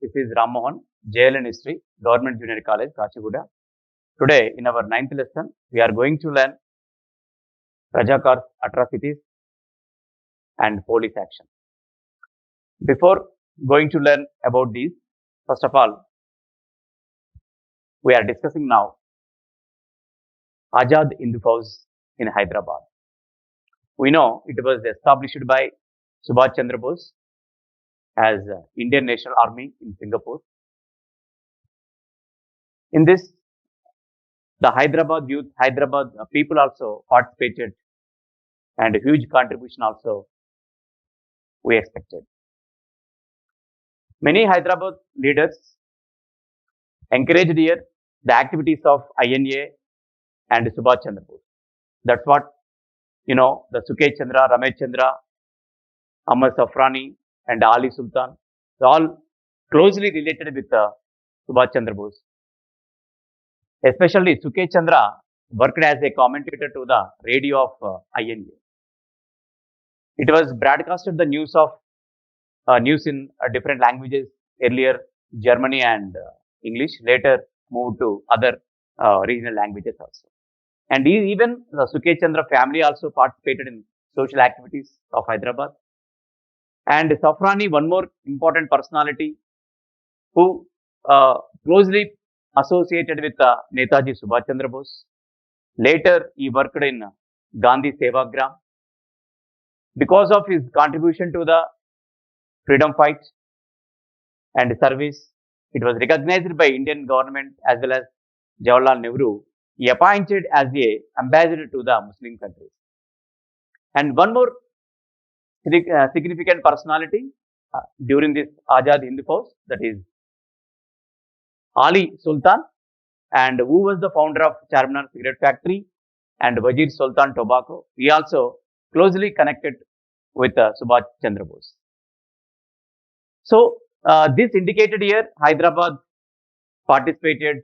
This is Ram Mohan, JLN History, Government Junior College, Kachiguda. Today, in our 9th lesson, we are going to learn Rajakar's atrocities and police action. Before going to learn about these, first of all, we are discussing now Azad Hindu Fauj in Hyderabad. We know it was established by Subhash Chandra Bose as Indian National Army in Singapore. In this, the Hyderabad youth, Hyderabad people also participated, and a huge contribution also we expected. Many Hyderabad leaders encouraged here the activities of INA and Subhash Chandra Bose. That's what, the Sukesh Chandra, Ramesh Chandra, Ahmad Safrani, and Ali Sultan, they all closely related with Subhash Chandra Bose. Especially Sukesh Chandra worked as a commentator to the radio of INA. It was broadcasted the news in different languages, earlier Germany and English, later moved to other regional languages also. And even the Sukesh Chandra family also participated in social activities of Hyderabad. And Safrani, one more important personality who closely associated with Netaji Subhash Chandra Bose. Later, he worked in Gandhi Sevagram. Because of his contribution to the freedom fight and service, it was recognized by Indian government as well as Jawaharlal Nehru. He appointed as the ambassador to the Muslim countries. And one more significant personality during this Azad Hindu Fauj, that is Ali Sultan, and who was the founder of Charminar Cigarette Factory and Wazir Sultan Tobacco. He also closely connected with Subhash Chandra Bose. So, this indicated here Hyderabad participated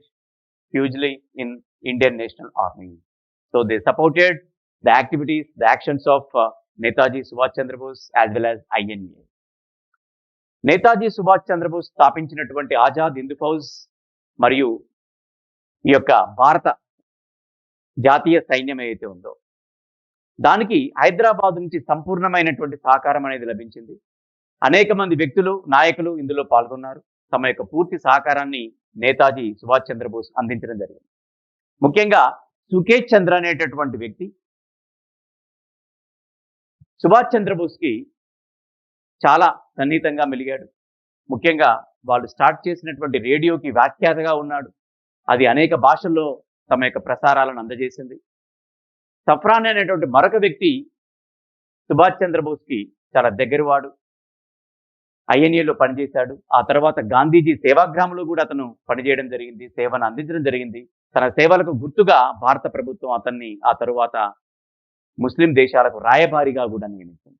hugely in Indian National Army. So, they supported the activities, the actions of Netaji Subhash Chandra Bose as well as INA. Netaji Subhash Chandrabose స్థాపించినటువంటి ఆజాద్ హిందూ ఫౌజ్ మరియు ఈ యొక్క భారత జాతీయ సైన్యం ఏదైతే ఉందో దానికి హైదరాబాద్ నుంచి సంపూర్ణమైనటువంటి సహకారం అనేది లభించింది. అనేక మంది వ్యక్తులు, నాయకులు ఇందులో పాల్గొన్నారు. తమ యొక్క పూర్తి సహకారాన్ని నేతాజీ సుభాష్ చంద్రబోస్ అందించడం జరిగింది. ముఖ్యంగా సుకేష్ చంద్ర అనేటటువంటి వ్యక్తి సుభాష్ చంద్రబోస్కి చాలా సన్నిహితంగా మెలిగాడు. ముఖ్యంగా వాళ్ళు స్టార్ట్ చేసినటువంటి రేడియోకి వ్యాఖ్యాతగా ఉన్నాడు. అది అనేక భాషల్లో తమ యొక్క ప్రసారాలను అందజేసింది. సఫ్రాన్ అనేటువంటి మరొక వ్యక్తి సుభాష్ చంద్రబోస్కి చాలా దగ్గరవాడు. ఐఎన్ఏలో పనిచేశాడు. ఆ తర్వాత గాంధీజీ సేవాగ్రామంలో కూడా అతను పనిచేయడం జరిగింది, సేవను అందించడం జరిగింది. తన సేవలకు గుర్తుగా భారత ప్రభుత్వం అతన్ని ఆ తరువాత ముస్లిం దేశాలకు రాయబారిగా కూడా నియమించింది.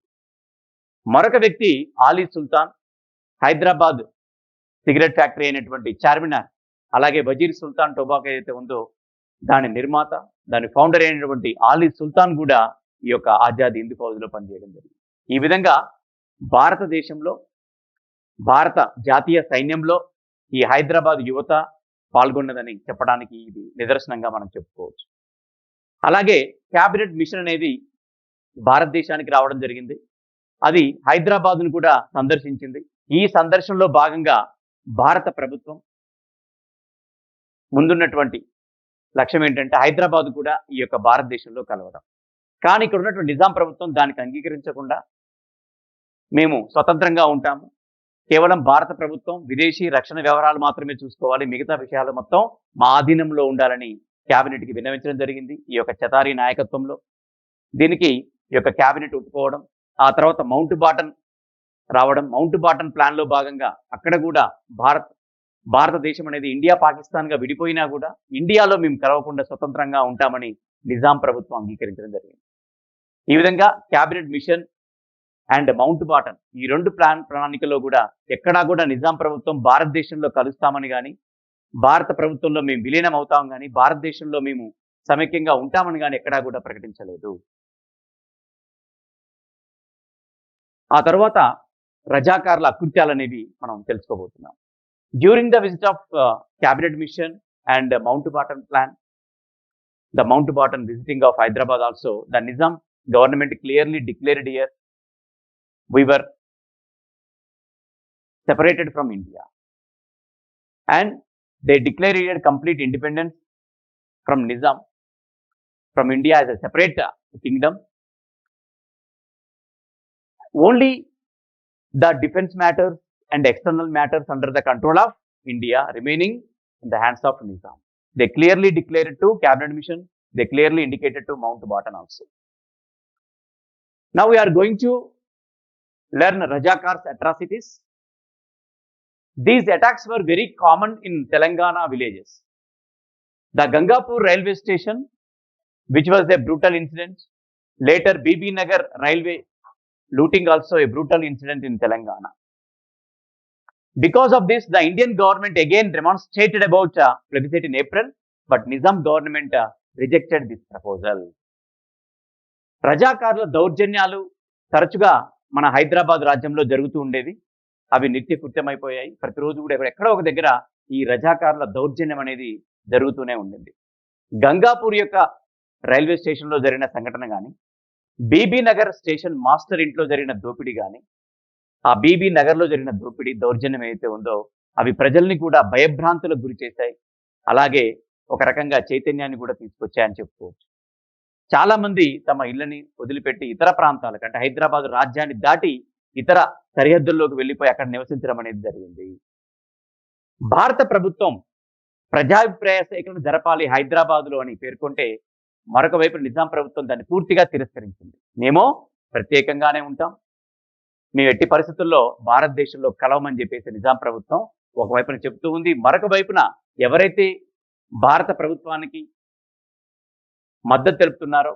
మరొక వ్యక్తి ఆలీ సుల్తాన్, హైదరాబాద్ సిగరెట్ ఫ్యాక్టరీ అయినటువంటి చార్మినార్, అలాగే వజీర్ సుల్తాన్ టొబాకో ఏదైతే ఉందో దాని నిర్మాత, దాని ఫౌండర్ అయినటువంటి ఆలీ సుల్తాన్ కూడా ఈ యొక్క ఆజాద్ హిందూ ఫౌజ్లో పనిచేయడం జరిగింది. ఈ విధంగా భారతదేశంలో, భారత జాతీయ సైన్యంలో ఈ హైదరాబాద్ యువత పాల్గొన్నదని చెప్పడానికి ఇది నిదర్శనంగా మనం చెప్పుకోవచ్చు. అలాగే క్యాబినెట్ మిషన్ అనేది భారతదేశానికి రావడం జరిగింది. అది హైదరాబాద్ను కూడా సందర్శించింది. ఈ సందర్శనలో భాగంగా భారత ప్రభుత్వం ముందున్నటువంటి లక్ష్యం ఏంటంటే హైదరాబాద్ కూడా ఈ యొక్క భారతదేశంలో కలవడం. కానీ ఇక్కడ ఉన్నటువంటి నిజాం ప్రభుత్వం దానికి అంగీకరించకుండా మేము స్వతంత్రంగా ఉంటాము, కేవలం భారత ప్రభుత్వం విదేశీ రక్షణ వ్యవహారాలు మాత్రమే చూసుకోవాలి, మిగతా విషయాలు మొత్తం మా ఆధీనంలో ఉండాలని క్యాబినెట్కి విన్నవించడం జరిగింది ఈ యొక్క చతారీ నాయకత్వంలో. దీనికి ఈ యొక్క క్యాబినెట్ ఒప్పుకోవడం, ఆ తర్వాత మౌంట్ బాటన్ రావడం. మౌంట్ బాటన్ ప్లాన్లో భాగంగా అక్కడ కూడా భారతదేశం అనేది ఇండియా పాకిస్తాన్గా విడిపోయినా కూడా ఇండియాలో మేము కలవకుండా స్వతంత్రంగా ఉంటామని నిజాం ప్రభుత్వం అంగీకరించడం జరిగింది. ఈ విధంగా క్యాబినెట్ మిషన్ అండ్ మౌంట్ బాటన్ ఈ రెండు ప్రణాళికలో కూడా ఎక్కడా కూడా నిజాం ప్రభుత్వం భారతదేశంలో కలుస్తామని కానీ, భారత ప్రభుత్వంలో మేము విలీనం అవుతాం కానీ, భారతదేశంలో మేము సమైక్యంగా ఉంటామని కానీ ఎక్కడా కూడా ప్రకటించలేదు. ఆ తర్వాత రజాకార్ల అకృత్యాలు అనేవి మనం తెలుసుకోబోతున్నాం. During the visit of cabinet mission and Mountbatten plan, the Mountbatten visiting of Hyderabad also, the Nizam government clearly declared here, we were separated from India, and they declared here complete independence from Nizam, from India as a separate kingdom. Only the defense matters and external matters under the control of India remaining in the hands of Nizam. They clearly declared to cabinet mission, they clearly indicated to Mountbatten also. Now we are going to learn Rajakar's atrocities. These attacks were very common in Telangana villages. The Gangapur railway station, which was a brutal incident. Later, BB Nagar railway looting also a brutal incident in Telangana. Because of this, the Indian government again demonstrated about plebiscite in April, but Nizam government rejected this proposal. రజాకార్ల దౌర్జన్యాలు తరచుగా మన హైదరాబాద్ రాజ్యంలో జరుగుతూ ఉండేవి. అవి నిత్య కృత్యమైపోయాయి. ప్రతిరోజు కూడా ఎక్కడో ఒక దగ్గర ఈ రజాకార్ల దౌర్జన్యం అనేది జరుగుతూనే ఉండింది. గంగాపూర్ యొక్క రైల్వే స్టేషన్లో జరిగిన సంఘటన కానీ, బీబీ నగర్ స్టేషన్ మాస్టర్ ఇంట్లో జరిగిన దోపిడీ కానీ, ఆ బీబీ నగర్లో జరిగిన దోపిడీ దౌర్జన్యం ఏదైతే ఉందో అవి ప్రజల్ని కూడా భయభ్రాంతులకు గురి చేశాయి. అలాగే ఒక రకంగా చైతన్యాన్ని కూడా తీసుకొచ్చాయని చెప్పుకోవచ్చు. చాలా మంది తమ ఇళ్లని వదిలిపెట్టి ఇతర ప్రాంతాలకు, అంటే హైదరాబాద్ రాజ్యాన్ని దాటి ఇతర సరిహద్దుల్లోకి వెళ్ళిపోయి అక్కడ నివసించడం అనేది జరిగింది. భారత ప్రభుత్వం ప్రజాభిప్రాయ సేకరణ జరపాలి హైదరాబాద్లో అని పేర్కొంటే, మరొక వైపు నిజాం ప్రభుత్వం దాన్ని పూర్తిగా తిరస్కరించింది. మేమో ప్రత్యేకంగానే ఉంటాం, మేము ఎట్టి పరిస్థితుల్లో భారతదేశంలో కలవమని చెప్పేసి నిజాం ప్రభుత్వం ఒకవైపున చెబుతూ ఉంది. మరొక వైపున ఎవరైతే భారత ప్రభుత్వానికి మద్దతు తెలుపుతున్నారో,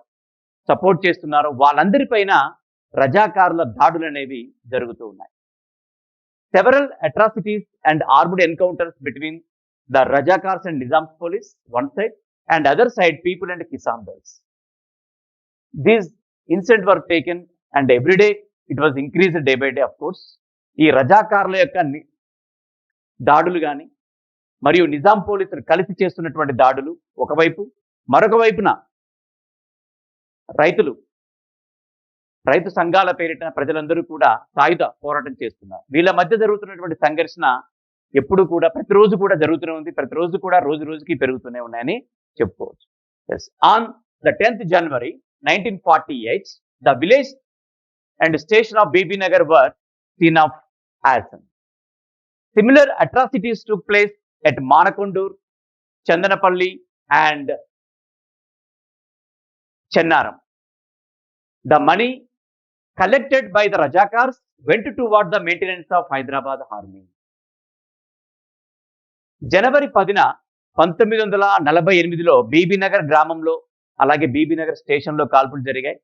సపోర్ట్ చేస్తున్నారో వాళ్ళందరిపైన రజాకారుల దాడులు అనేవి జరుగుతూ ఉన్నాయి. Several atrocities and armed encounters between the Razakars and Nizam's police one side and other side people and Kisan Dals. These incidents were taken and every day it was increased day by day, of course. ఈ రజాకార్ల యొక్క దాడులు కానీ మరియు నిజాం పోలీసులు కలిసి చేస్తున్నటువంటి దాడులు ఒకవైపు, మరొక వైపున రైతు సంఘాల పేరిట ప్రజలందరూ కూడా సాయుధ పోరాటం చేస్తున్నారు. వీళ్ళ మధ్య జరుగుతున్నటువంటి సంఘర్షణ ఎప్పుడు కూడా ప్రతిరోజు కూడా జరుగుతూనే ఉంది, ప్రతిరోజు కూడా రోజు రోజుకి పెరుగుతూనే ఉన్నాయని చెప్పుకోవచ్చు. Yes. On the 10th January 1948, the village and station of BB Nagar were scene of arson. Similar atrocities took place at Manakondur, Chandanapalli and Chennaram. The money collected by the Rajakars went toward the maintenance of Hyderabad army. జనవరి 10న 1948లో బీబీ నగర్ గ్రామంలో అలాగే BB Nagar స్టేషన్లో కాల్పులు జరిగాయి.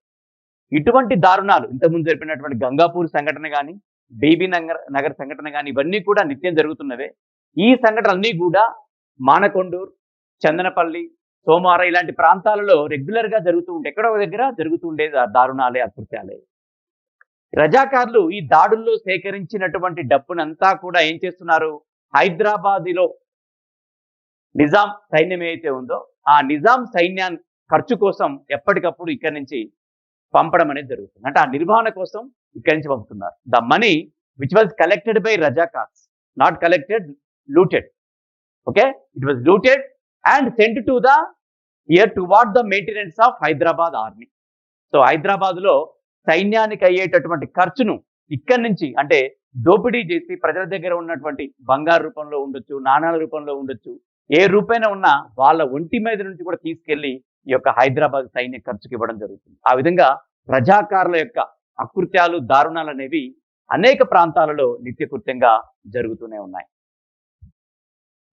ఇటువంటి దారుణాలు ఇంతకుముందు జరిపినటువంటి గంగాపూర్ సంఘటన కానీ, బీబీ నగర్ సంఘటన కానీ ఇవన్నీ కూడా నిత్యం జరుగుతున్నవే. ఈ సంఘటనలన్నీ కూడా మానకొండూరు, చందనపల్లి, సోమార ఇలాంటి ప్రాంతాలలో రెగ్యులర్గా జరుగుతూ ఉంటే, ఎక్కడో దగ్గర జరుగుతూ ఉండే దారుణాలే, అకృత్యాలే. రజాకార్లు ఈ దాడుల్లో సేకరించినటువంటి డబ్బునంతా కూడా ఏం చేస్తున్నారు, హైదరాబాద్లో నిజాం సైన్యం ఏదైతే ఉందో ఆ నిజాం సైన్యాన్ని ఖర్చు కోసం ఎప్పటికప్పుడు ఇక్కడి నుంచి పంపడం అనేది జరుగుతుంది. అంటే ఆ నిర్వహణ కోసం ఇక్కడి నుంచి పంపుతున్నారు. The money which was collected by Razakars, not collected, looted. Okay, it was looted and sent to the year toward the maintenance of Hyderabad army. So హైదరాబాద్లో సైన్యానికి అయ్యేటటువంటి ఖర్చును ఇక్కడి నుంచి, అంటే దోపిడీ చేసి ప్రజల దగ్గర ఉన్నటువంటి బంగారు రూపంలో ఉండొచ్చు, నాణాల రూపంలో ఉండొచ్చు, ఏ రూపైనా ఉన్నా వాళ్ళ ఒంటి మీద నుంచి కూడా తీసుకెళ్లి ఈ యొక్క హైదరాబాద్ సైన్య ఖర్చుకి ఇవ్వడం జరుగుతుంది. ఆ విధంగా రజాకారుల యొక్క అకృత్యాలు, దారుణాలు అనేవి అనేక ప్రాంతాలలో నిత్యకృత్యంగా జరుగుతూనే ఉన్నాయి.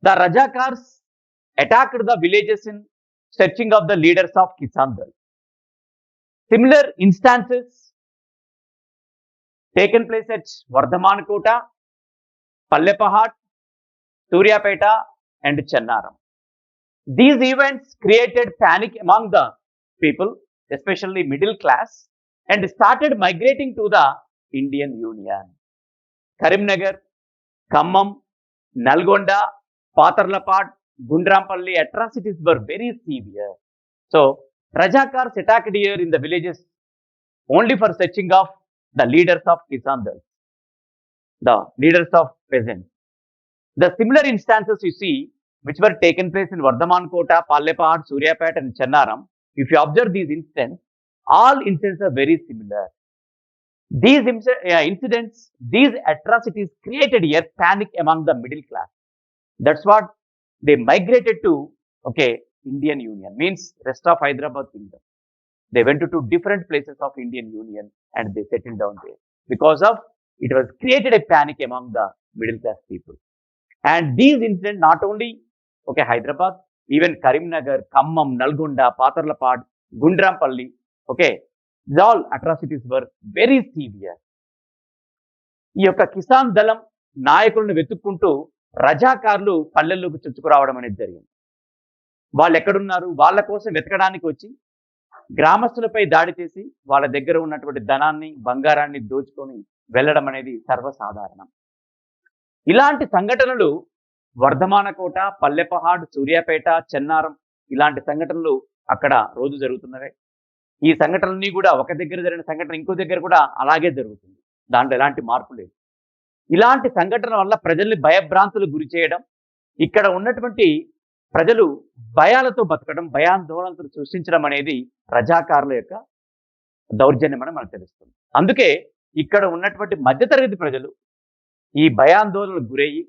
The Razakars attacked the villages in searching of the leaders of Kisan Dal. Similar instances taken place at Vardhaman Kota, Pallepahat, Suryapeta and Channaram. These events created panic among the people, especially middle class, and started migrating to the Indian Union. Karimnagar, Khammam, Nalgonda, Patarlapad, Gundrampalli atrocities were very severe. So, Rajakars attacked here in the villages only for searching of the leaders of Kisan Dal, the leaders of peasants. The similar instances you see, which were taken place in Vardhaman Kota, Pallepad, Suryapet, and Channaram, if you observe these incidents, all incidents are very similar. These incidents, these atrocities created a panic among the middle class. That's what they migrated to, okay, Indian Union, means rest of Hyderabad kingdom. They went to different places of Indian Union and they settled down there. Because of, it was created a panic among the middle class people. And these incidents not only, okay, Hyderabad, even Karimnagar, Khammam, Nalgonda, Patarlapad, Gundrampalli, okay, these all atrocities were very severe. ఈ యొక్క కిసాన్ దళం నాయకులను వెతుక్కుంటూ రజాకార్లు పల్లెల్లోకి చొచ్చుకురావడం అనేది జరిగింది. వాళ్ళు ఎక్కడున్నారు, వాళ్ళ కోసం వెతకడానికి వచ్చి గ్రామస్తులపై దాడి చేసి వాళ్ళ దగ్గర ఉన్నటువంటి ధనాన్ని, బంగారాన్ని దోచుకొని వెళ్ళడం అనేది సర్వసాధారణం. ఇలాంటి సంఘటనలు వర్ధమానకోట, పల్లెపహాడ్, సూర్యాపేట, చెన్నారం, ఇలాంటి సంఘటనలు అక్కడ రోజు జరుగుతున్నవే. ఈ సంఘటనలన్నీ కూడా ఒక దగ్గర జరిగిన సంఘటన ఇంకో దగ్గర కూడా అలాగే జరుగుతుంది. దాంట్లో ఎలాంటి మార్పు లేదు. ఇలాంటి సంఘటన వల్ల ప్రజల్ని భయభ్రాంతులకు గురి చేయడం, ఇక్కడ ఉన్నటువంటి ప్రజలు భయాలతో బతకడం, భయాందోళనలు సృష్టించడం అనేది రజాకారుల యొక్క దౌర్జన్యం అని మనకు తెలుస్తుంది. అందుకే ఇక్కడ ఉన్నటువంటి మధ్యతరగతి ప్రజలు ఈ భయాందోళనలకు గురయ్యి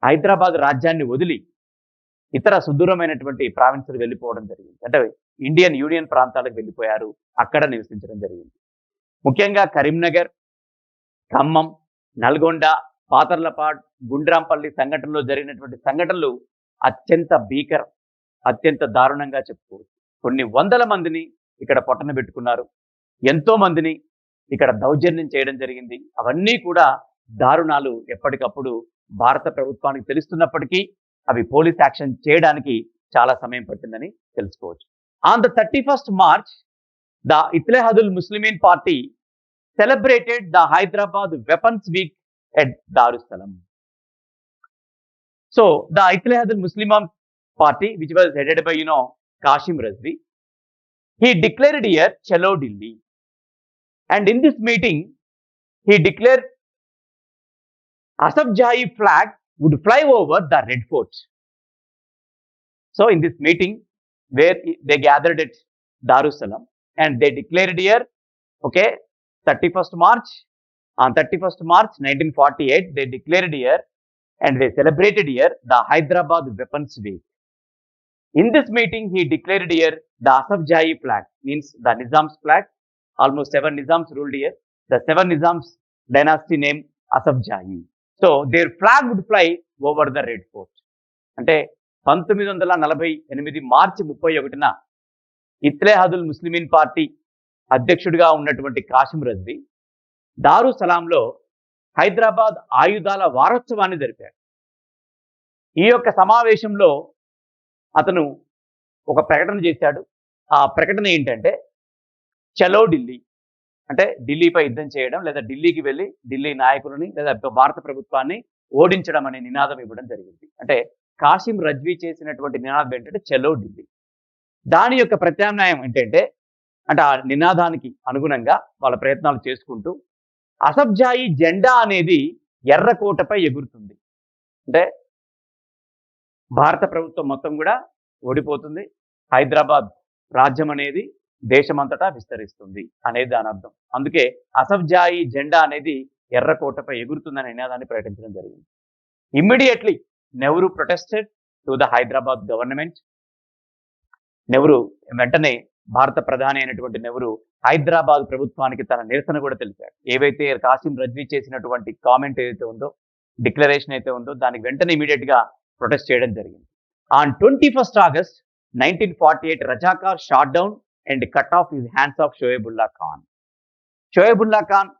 హైదరాబాద్ రాజ్యాన్ని వదిలి ఇతర సుదూరమైనటువంటి ప్రావిన్సులు వెళ్ళిపోవడం జరిగింది. అంటే ఇండియన్ యూనియన్ ప్రాంతాలకు వెళ్ళిపోయారు, అక్కడ నివసించడం జరిగింది. ముఖ్యంగా కరీంనగర్, ఖమ్మం, నల్గొండ, పాతర్లపాడ్, గుండ్రాంపల్లి సంఘటనలో జరిగినటువంటి సంఘటనలు అత్యంత భీకరం, అత్యంత దారుణంగా చెప్పుకోవచ్చు. కొన్ని వందల మందిని ఇక్కడ పొట్టన పెట్టుకున్నారు, ఎంతో మందిని ఇక్కడ దౌర్జన్యం చేయడం జరిగింది. అవన్నీ కూడా దారుణాలు ఎప్పటికప్పుడు భారత ప్రభుత్వానికి తెలుస్తున్నప్పటికీ అవి పోలీస్ యాక్షన్ చేయడానికి చాలా సమయం పట్టిందని తెలుసుకోవచ్చు. On the 31st March, the Ittihadul Muslimin Party celebrated the Hyderabad Weapons Week at Darussalam. So, the Ittihadul Muslimin Party, which was headed by, Kashim Razvi, he declared here Chalo Delhi. And in this meeting, he declared Asaf Jahi flag would fly over the Red Fort. So, in this meeting, where they gathered at Darussalam, and they declared here, okay, 31st March, on 31st March 1948, they declared here and they celebrated here the Hyderabad Weapons Week. In this meeting, he declared here the Asaf Jahi flag, means the Nizam's flag. Almost 7 Nizams ruled here. The 7 Nizams dynasty name Asaf Jahi. So, their flag would fly over the Red Fort. అంటే 1948 మార్చి 31న Ittehadul Muslimeen party అధ్యక్షుడిగా ఉన్నటువంటి కాసిం రజ్వీ దారుసలాంలో హైదరాబాద్ ఆయుధాల వారోత్సవాన్ని జరిపారు. ఈ యొక్క సమావేశంలో అతను ఒక ప్రకటన చేశాడు. ఆ ప్రకటన ఏంటంటే చలో ఢిల్లీ, అంటే ఢిల్లీపై యుద్ధం చేయడం, లేదా ఢిల్లీకి వెళ్ళి ఢిల్లీ నాయకులని లేదా భారత ప్రభుత్వాన్ని ఓడించడం అనే నినాదం ఇవ్వడం జరిగింది. అంటే కాసిం రజ్వీ చేసినటువంటి నినాదం ఏంటంటే చలో ఢిల్లీ. దాని యొక్క ప్రత్యామ్నాయం ఏంటంటే, అంటే ఆ నినాదానికి అనుగుణంగా వాళ్ళ ప్రయత్నాలు చేసుకుంటూ అసఫ్ జాహీ జెండా అనేది ఎర్రకోటపై ఎగురుతుంది. అంటే భారత ప్రభుత్వం మొత్తం కూడా ఓడిపోతుంది, హైదరాబాద్ రాజ్యం అనేది దేశమంతటా విస్తరిస్తుంది అనేది దాని అర్థం. అందుకే అసఫ్ జాహీ జెండా అనేది ఎర్రకోటపై ఎగురుతుందనే నినాదాన్ని ప్రకటించడం జరిగింది. Immediately Nehru protested to the Hyderabad government. Nehru వెంటనే భారత ప్రధాని అయినటువంటి నెహ్రూ హైదరాబాద్ ప్రభుత్వానికి తన నిరసన కూడా తెలిపాడు. ఏవైతే కాసిం రజ్వీ చేసినటువంటి కామెంట్ ఏదైతే ఉందో, డిక్లరేషన్ అయితే ఉందో, దానికి వెంటనే ఇమీడియట్ గా ప్రొటెస్ట్ చేయడం జరిగింది. On 21st August 1948, Razakar shot down and cut off his hands of Shoaibullah Khan. Shoaibullah Khan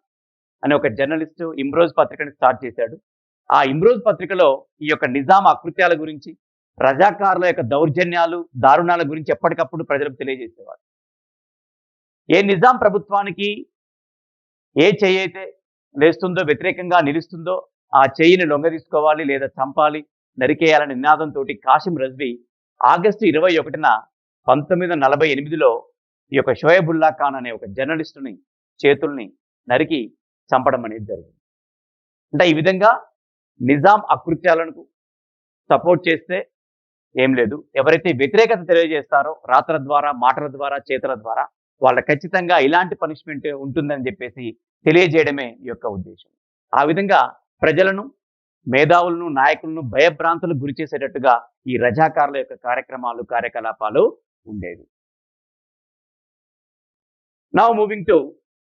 అనే ఒక జర్నలిస్ట్ ఇమ్రోజ్ పత్రికను స్టార్ట్ చేశాడు. ఆ ఇమ్రోజ్ పత్రికలో ఈ యొక్క నిజాం అకృత్యాల గురించి, రజాకార్ల యొక్క దౌర్జన్యాలు, దారుణాల గురించి ఎప్పటికప్పుడు ప్రజలకు తెలియజేసేవాడు. ఏ నిజాం ప్రభుత్వానికి ఏ చేయైతే వేస్తుందో, వ్యతిరేకంగా నిలుస్తుందో ఆ చెయ్యిని లొంగదీసుకోవాలి లేదా చంపాలి, నరికేయాలనే నినాదంతో కాసిం రజ్వీ ఆగస్టు 21న 1948లో ఈ యొక్క షోయబుల్లా ఖాన్ అనే ఒక జర్నలిస్టుని చేతుల్ని నరికి చంపడం అనేది జరిగింది. అంటే ఈ విధంగా నిజాం అకృత్యాలను సపోర్ట్ చేస్తే ఏం లేదు, ఎవరైతే వ్యతిరేకత తెలియజేస్తారో రాతల ద్వారా, మాటల ద్వారా, చేతల ద్వారా వాళ్ళకి ఖచ్చితంగా ఇలాంటి పనిష్మెంట్ ఉంటుందని చెప్పేసి తెలియజేయడమే ఈ యొక్క ఉద్దేశం. ఆ విధంగా ప్రజలను, మేధావులను, నాయకులను భయభ్రాంతులకు గురి చేసేటట్టుగా ఈ రజాకారుల యొక్క కార్యక్రమాలు, కార్యకలాపాలు ఉండేవి. Now moving to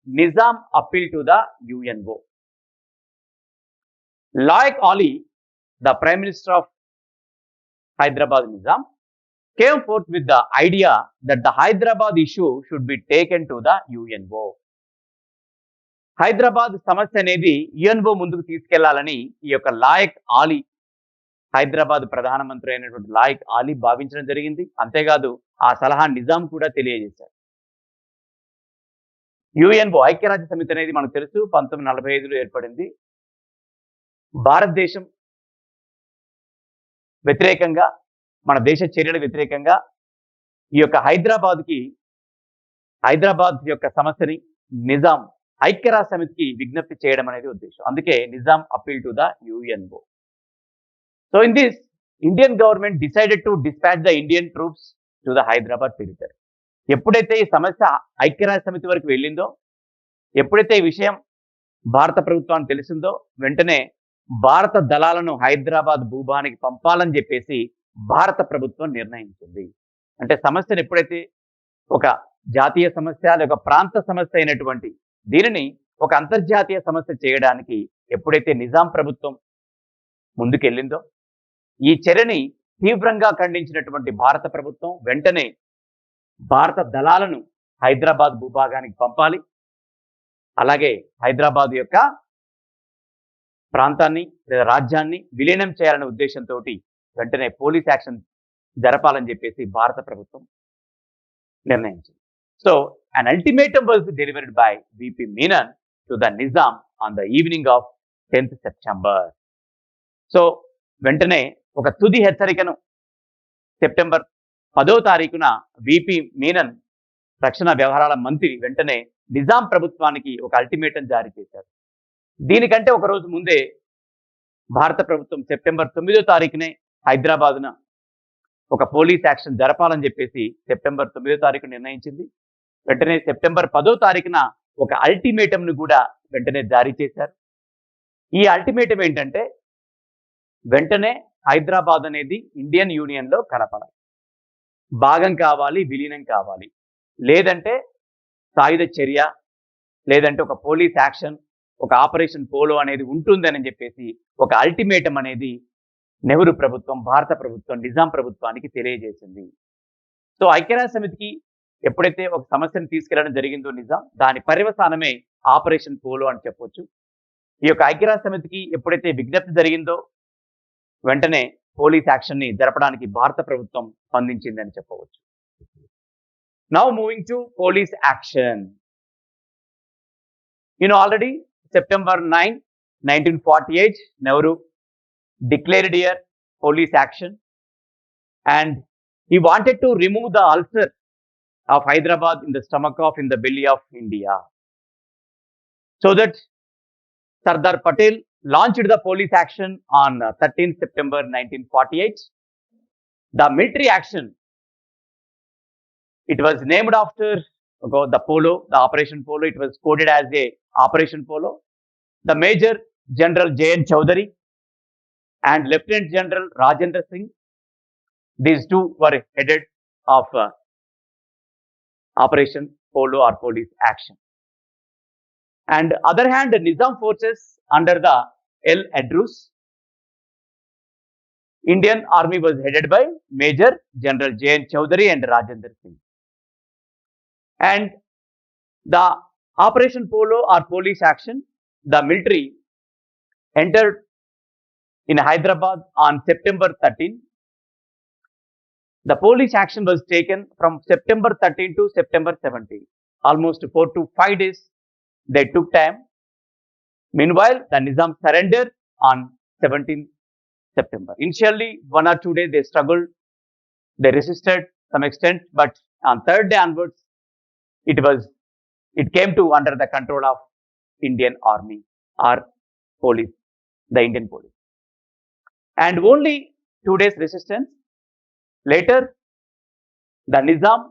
Nizam appeal to the UNO. Layak Ali, the Prime Minister of Hyderabad Nizam, came forth with the idea that the Hyderabad issue should be taken to the UNO. Hyderabad సమస్య అనేది UNO ముందుకు తీసుకెళ్లాలని ఈ యొక్క లాయక్ ఆలీ, హైదరాబాద్ ప్రధానమంత్రి అయినటువంటి లాయక్ ఆలీ భావించడం జరిగింది. అంతేకాదు ఆ సలహా నిజాం కూడా తెలియజేశారు. UNO ఐక్యరాజ్య సమితి అనేది మనకు తెలుసు 1945లో ఏర్పడింది. భారతదేశం వ్యతిరేకంగా, మన దేశ చర్యలకు వ్యతిరేకంగా ఈ యొక్క హైదరాబాద్ యొక్క సమస్యని నిజాం ఐక్యరాజ్య సమితికి విజ్ఞప్తి చేయడం అనేది ఉద్దేశం. అందుకే Nizam appeal to the UNO. So in this, Indian government decided to dispatch the Indian troops to the Hyderabad territory. ఎప్పుడైతే ఈ సమస్య ఐక్యరాజ్య సమితి వరకు వెళ్ళిందో, ఎప్పుడైతే ఈ విషయం భారత ప్రభుత్వానికి తెలిసిందో, వెంటనే భారత దళాలను హైదరాబాద్ భూభాగానికి పంపాలని చెప్పేసి భారత ప్రభుత్వం నిర్ణయించింది. అంటే సమస్యను ఎప్పుడైతే ఒక జాతీయ సమస్య లేక ప్రాంత సమస్య అయినటువంటి దీనిని ఒక అంతర్జాతీయ సమస్య చేయడానికి ఎప్పుడైతే నిజాం ప్రభుత్వం ముందుకెళ్ళిందో, ఈ చర్యని తీవ్రంగా ఖండించినటువంటి భారత ప్రభుత్వం వెంటనే భారత దళాలను హైదరాబాద్ భూభాగానికి పంపాలి, అలాగే హైదరాబాద్ యొక్క ప్రాంతాన్ని లేదా రాజ్యాన్ని విలీనం చేయాలనే ఉద్దేశంతో వెంటనే పోలీస్ యాక్షన్ జరపాలని చెప్పేసి భారత ప్రభుత్వం నిర్ణయించింది. So an ultimatum was delivered by VP Menon to the Nizam on the evening of 10th September. So వెంటనే ఒక తుది హెచ్చరికను సెప్టెంబర్ 10వ తారీఖున VP మీనన్, రక్షణ వ్యవహారాల మంత్రి, వెంటనే నిజాం ప్రభుత్వానికి ఒక అల్టిమేటం జారీ చేశారు. దీనికంటే ఒక రోజు ముందే భారత ప్రభుత్వం సెప్టెంబర్ 9వ తారీఖునే హైదరాబాద్న ఒక పోలీస్ యాక్షన్ జరపాలని చెప్పేసి సెప్టెంబర్ 9వ తారీఖు నిర్ణయించింది. వెంటనే సెప్టెంబర్ 10వ తారీఖున ఒక అల్టిమేటంను కూడా వెంటనే జారీ చేశారు. ఈ అల్టిమేటం ఏంటంటే, వెంటనే హైదరాబాద్ అనేది ఇండియన్ యూనియన్లో కలపాలి, భాగం కావాలి, విలీనం కావాలి, లేదంటే సాయుధ చర్య, లేదంటే ఒక పోలీస్ యాక్షన్, ఒక ఆపరేషన్ పోలో అనేది ఉంటుందని చెప్పేసి ఒక అల్టిమేటం అనేది నెహ్రూ ప్రభుత్వం, భారత ప్రభుత్వం నిజాం ప్రభుత్వానికి తెలియజేసింది. సో ఐక్యరాజ్య సమితికి ఎప్పుడైతే ఒక సమస్యను తీసుకెళ్లడం జరిగిందో నిజాం, దాని పర్యవసానమే ఆపరేషన్ పోలో అని చెప్పొచ్చు. ఈ యొక్క ఐక్యరాజ్య సమితికి ఎప్పుడైతే విజ్ఞప్తి జరిగిందో వెంటనే పోలీస్ యాక్షన్ ని జరపడానికి భారత ప్రభుత్వం స్పందించిందని చెప్పవచ్చు. Now moving to police action. Already September 9, 1948, Nehru declared here police action, and he wanted to remove the ulcer of Hyderabad in the stomach in the belly of India. So that Sardar Patel launched the police action on 13th September 1948. The military action, it was named after the Polo, the Operation Polo. It was coded as a Operation Polo. The Major General J.N. Chowdhury and Lieutenant General Rajendra Singh, these two were headed of Operation Polo or police action. And other hand, the Nizam forces under the L. Adrus, Indian Army was headed by Major General J.N. Chowdhury and Rajendra Singh. And the Operation Polo or police action, the military entered in Hyderabad on September 13. The police action was taken from September 13 to September 17. Almost 4 to 5 days they took time. Meanwhile, the Nizam surrendered on 17th September. Initially, 1 or 2 days they struggled, they resisted some extent, but on third day onwards, it came to under the control of Indian Army or police, the Indian police. And only 2 days resistance later, the Nizam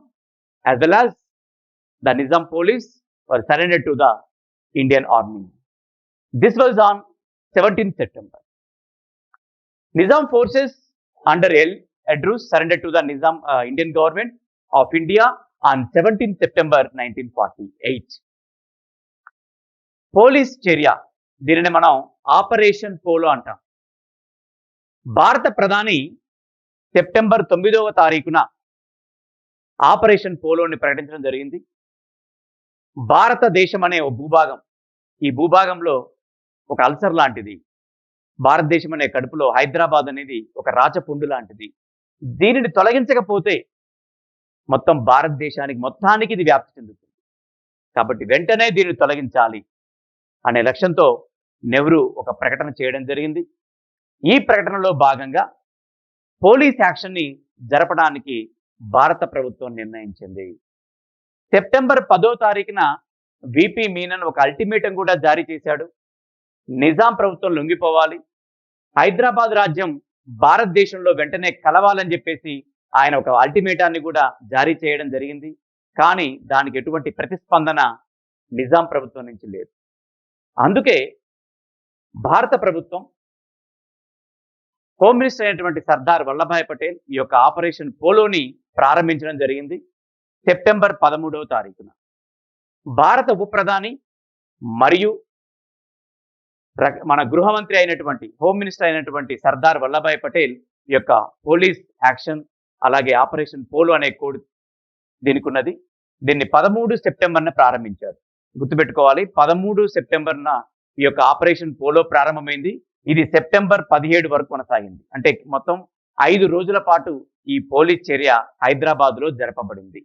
as well as the Nizam police were surrendered to the Indian Army. This was on 17th September. Nizam forces under L. Edrus surrendered to the Nizam Indian government of India on 17th September 1948. Police చర్య, దీనిని మనం operation polo అంటాం. భారత ప్రధాని September 9వ తారీఖున operation పోలోని ప్రకటించడం జరిగింది. భారతదేశం అనే ఒక భూభాగం, ఈ భూభాగంలో ఒక అల్సర్ లాంటిది, భారతదేశం అనే కడుపులో హైదరాబాద్ అనేది ఒక రాచపుండు లాంటిది. దీనిని తొలగించకపోతే మొత్తం భారతదేశానికి మొత్తానికి ఇది వ్యాప్తి చెందుతుంది. కాబట్టి వెంటనే దీనిని తొలగించాలి అనే లక్ష్యంతో నెహ్రూ ఒక ప్రకటన చేయడం జరిగింది. ఈ ప్రకటనలో భాగంగా పోలీస్ యాక్షన్ని జరపడానికి భారత ప్రభుత్వం నిర్ణయించింది. సెప్టెంబర్ 10వ తారీఖున విపి మీనన్ ఒక అల్టిమేటం కూడా జారీ చేశాడు. నిజాం ప్రభుత్వం లొంగిపోవాలి, హైదరాబాద్ రాజ్యం భారతదేశంలో వెంటనే కలవాలని చెప్పేసి ఆయన ఒక అల్టిమేటాన్ని కూడా జారీ చేయడం జరిగింది. కానీ దానికి ఎటువంటి ప్రతిస్పందన నిజాం ప్రభుత్వం నుంచి లేదు. అందుకే భారత ప్రభుత్వం హోమ్ మినిస్టర్ అయినటువంటి సర్దార్ వల్లభాయ్ పటేల్ ఈ యొక్క ఆపరేషన్ పోలోని ప్రారంభించడం జరిగింది సెప్టెంబర్ 13వ తారీఖున. భారత ఉప ప్రధాని మరియు మన గృహమంత్రి అయినటువంటి హోమ్ మినిస్టర్ అయినటువంటి సర్దార్ వల్లభాయ్ పటేల్ ఈ యొక్క పోలీస్ యాక్షన్ అలాగే ఆపరేషన్ పోలో అనే కోడ్ దీనికి ఉన్నది. దీన్ని 13 సెప్టెంబర్న ప్రారంభించారు. గుర్తుపెట్టుకోవాలి, 13 సెప్టెంబర్న ఈ యొక్క ఆపరేషన్ పోలో ప్రారంభమైంది. ఇది సెప్టెంబర్ 17 వరకు కొనసాగింది. అంటే మొత్తం 5 రోజుల పాటు ఈ పోలీస్ చర్య హైదరాబాద్లో జరపబడింది.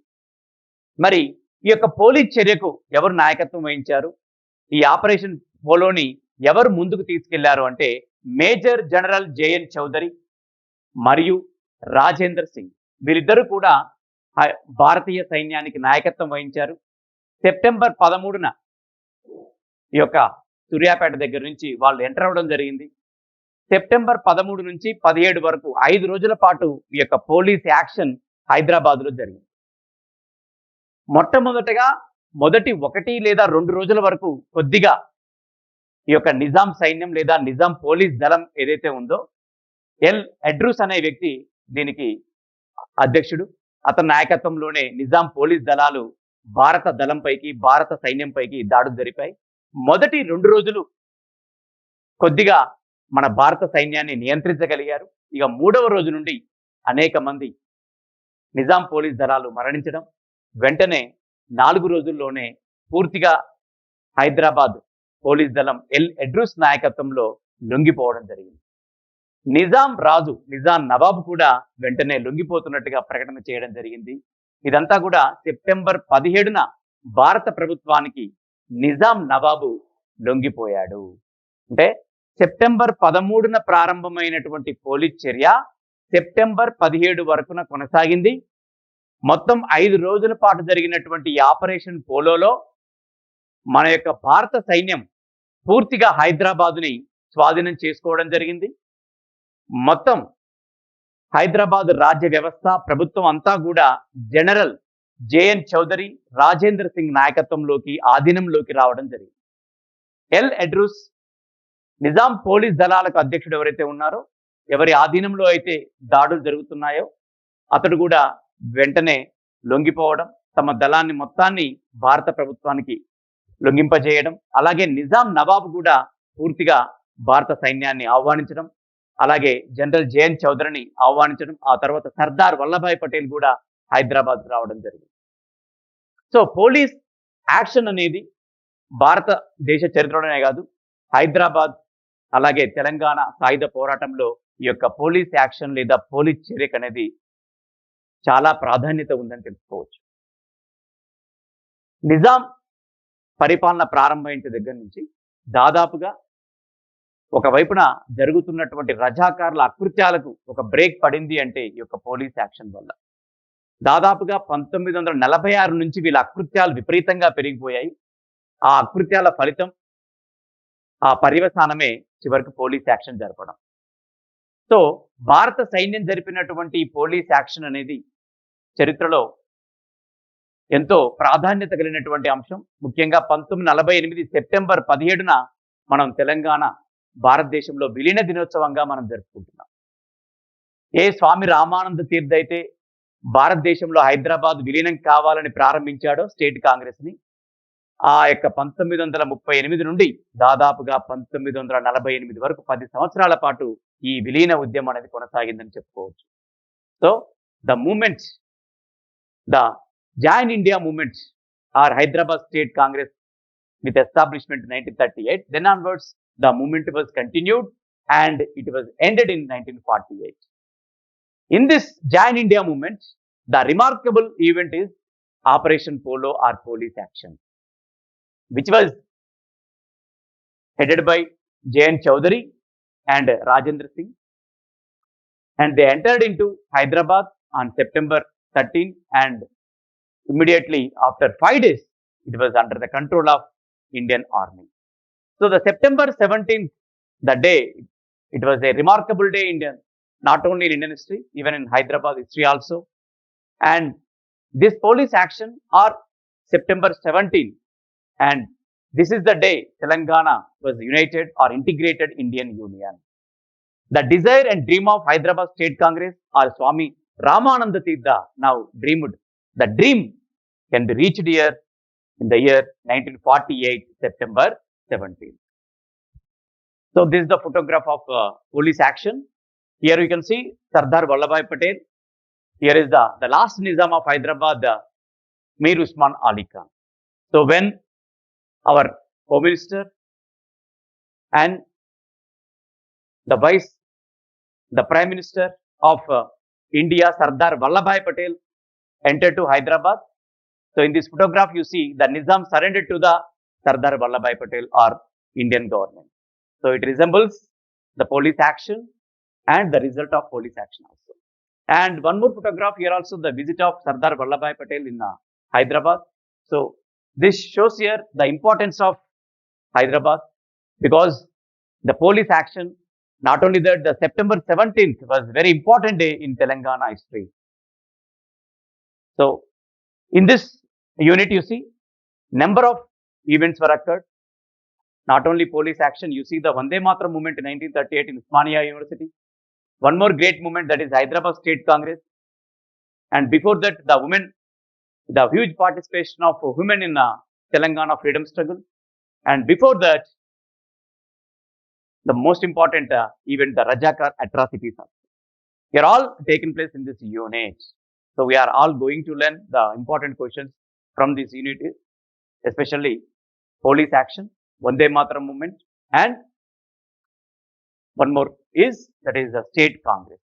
మరి ఈ యొక్క పోలీస్ చర్యకు ఎవరు నాయకత్వం వహించారు, ఈ ఆపరేషన్ పోలోని ఎవరు ముందుకు తీసుకెళ్లారు అంటే మేజర్ జనరల్ జేఎన్ చౌదరి మరియు రాజేంద్ర సింగ్, వీరిద్దరూ కూడా భారతీయ సైన్యానికి నాయకత్వం వహించారు. సెప్టెంబర్ 13న ఈ యొక్క సూర్యాపేట దగ్గర నుంచి వాళ్ళు ఎంటర్ అవ్వడం జరిగింది. సెప్టెంబర్ 13 నుంచి 17 వరకు 5 రోజుల పాటు ఈ యొక్క పోలీస్ యాక్షన్ హైదరాబాద్లో జరిగింది. మొట్టమొదటగా మొదటి 1 లేదా 2 రోజుల వరకు కొద్దిగా ఈ యొక్క నిజాం సైన్యం లేదా నిజాం పోలీస్ దళం ఏదైతే ఉందో, ఎల్ ఎడ్రూస్ అనే వ్యక్తి దీనికి అధ్యక్షుడు. అతని నాయకత్వంలోనే నిజాం పోలీస్ దళాలు భారత దళంపైకి భారత సైన్యంపైకి దాడులు జరిపాయి. మొదటి 2 రోజులు కొద్దిగా మన భారత సైన్యాన్ని నియంత్రించగలిగారు. ఇక 3వ రోజు నుండి అనేక మంది నిజాం పోలీస్ దళాలు మరణించడం, వెంటనే 4 రోజుల్లోనే పూర్తిగా హైదరాబాద్ పోలీస్ దళం ఎల్ ఎడ్రూస్ నాయకత్వంలో లొంగిపోవడం జరిగింది. నిజాం రాజు నిజాం నవాబు కూడా వెంటనే లొంగిపోతున్నట్టుగా ప్రకటన చేయడం జరిగింది. ఇదంతా కూడా సెప్టెంబర్ 17న భారత ప్రభుత్వానికి నిజాం నవాబు లొంగిపోయాడు. అంటే సెప్టెంబర్ 13న ప్రారంభమైనటువంటి పోలీస్ చర్య సెప్టెంబర్ 17 వరకున కొనసాగింది. మొత్తం 5 రోజుల పాటు జరిగినటువంటి ఈ ఆపరేషన్ పోలోలో మన యొక్క భారత సైన్యం పూర్తిగా హైదరాబాదుని స్వాధీనం చేసుకోవడం జరిగింది. మొత్తం హైదరాబాద్ రాజ్య వ్యవస్థ ప్రభుత్వం అంతా కూడా జనరల్ జేఎన్ చౌదరి రాజేంద్ర సింగ్ నాయకత్వంలోకి ఆధీనంలోకి రావడం జరిగింది. ఎల్ ఎడ్రూస్ నిజాం పోలీస్ దళాలకు అధ్యక్షుడు ఎవరైతే ఉన్నారో, ఎవరి ఆధీనంలో అయితే దాడులు జరుగుతున్నాయో అతడు కూడా వెంటనే లొంగిపోవడం, తమ దళాన్ని మొత్తాన్ని భారత ప్రభుత్వానికి లొంగింపజేయడం, అలాగే నిజాం నవాబు కూడా పూర్తిగా భారత సైన్యాన్ని ఆహ్వానించడం, అలాగే జనరల్ జేఎన్ చౌదరిని ఆహ్వానించడం, ఆ తర్వాత సర్దార్ వల్లభాయ్ పటేల్ కూడా హైదరాబాద్ రావడం జరిగింది. సో పోలీస్ యాక్షన్ అనేది భారతదేశ చరిత్రలోనే కాదు, హైదరాబాద్ అలాగే తెలంగాణ సాయుధ పోరాటంలో ఈ యొక్క పోలీస్ యాక్షన్ లేదా పోలీస్ చర్యకు అనేది చాలా ప్రాధాన్యత ఉందని తెలుసుకోవచ్చు. నిజాం పరిపాలన ప్రారంభించే దగ్గర నుంచి దాదాపుగా ఒకవైపున జరుగుతున్నటువంటి రజాకార్ల అకృత్యాలకు ఒక బ్రేక్ పడింది అంటే ఈ యొక్క పోలీస్ యాక్షన్ వల్ల. దాదాపుగా 1946 నుంచి వీళ్ళ అకృత్యాలు విపరీతంగా పెరిగిపోయాయి. ఆ అకృత్యాల ఫలితం, ఆ పర్యవసానమే చివరికి పోలీస్ యాక్షన్ జరపడం. సో భారత సైన్యం జరిపినటువంటి ఈ పోలీస్ యాక్షన్ అనేది చరిత్రలో ఎంతో ప్రాధాన్యత కలిగినటువంటి అంశం. ముఖ్యంగా 1948 సెప్టెంబర్ 17న మనం తెలంగాణ భారతదేశంలో విలీన దినోత్సవంగా మనం జరుపుకుంటున్నాం. ఏ స్వామి రామానంద తీర్థ్ అయితే భారతదేశంలో హైదరాబాద్ విలీనం కావాలని ప్రారంభించాడో స్టేట్ కాంగ్రెస్ని, ఆ యొక్క 1938 నుండి దాదాపుగా 1948 వరకు 10 సంవత్సరాల పాటు ఈ విలీన ఉద్యమం అనేది కొనసాగిందని చెప్పుకోవచ్చు. So the movement, the join India movement or Hyderabad State Congress with establishment in 1938, then onwards the movement was continued and it was ended in 1948. In this Jain India movement, the remarkable event is Operation Polo or police action, which was headed by J.N. Chowdhury and Rajendra Singh, and they entered into Hyderabad on September 13, and immediately after 5 days it was under the control of Indian Army. So the September 17th, the day, it was a remarkable day in Indian, not only in Indian history, even in Hyderabad history also. And this police action or September 17th, and this is the day Telangana was united or integrated Indian Union. The desire and dream of Hyderabad State Congress or Swami Ramananda Tirtha now dreamed. The dream can be reached here in the year 1948, September 17th. So this is the photograph of police action. Here you can see Sardar Vallabhbhai Patel. Here is the last Nizam of Hyderabad, Mir Usman Ali Khan. So when our Home Minister and the Prime Minister of India, Sardar Vallabhbhai Patel, entered to Hyderabad. So in this photograph, you see the Nizam surrendered to the Sardar Vallabhbhai Patel or Indian government. So it resembles the police action and the result of police action also. And one more photograph here also, the visit of Sardar Vallabhbhai Patel in Hyderabad. So this shows here the importance of Hyderabad, because the police action, not only that, the September 17th was a very important day in Telangana history. So in this unit, you see number of events were occurred. Not only police action, you see the Vande Mataram movement in 1938 in Osmania University. One more great movement, that is Hyderabad State Congress. And before that, the women, the huge participation of women in Telangana freedom struggle. And before that, the most important event, the Rajakar atrocities. They are all taken place in this unit. So we are all going to learn the important questions from this unit, especially police action, Vande Mataram movement, and one more is, that is the State Congress.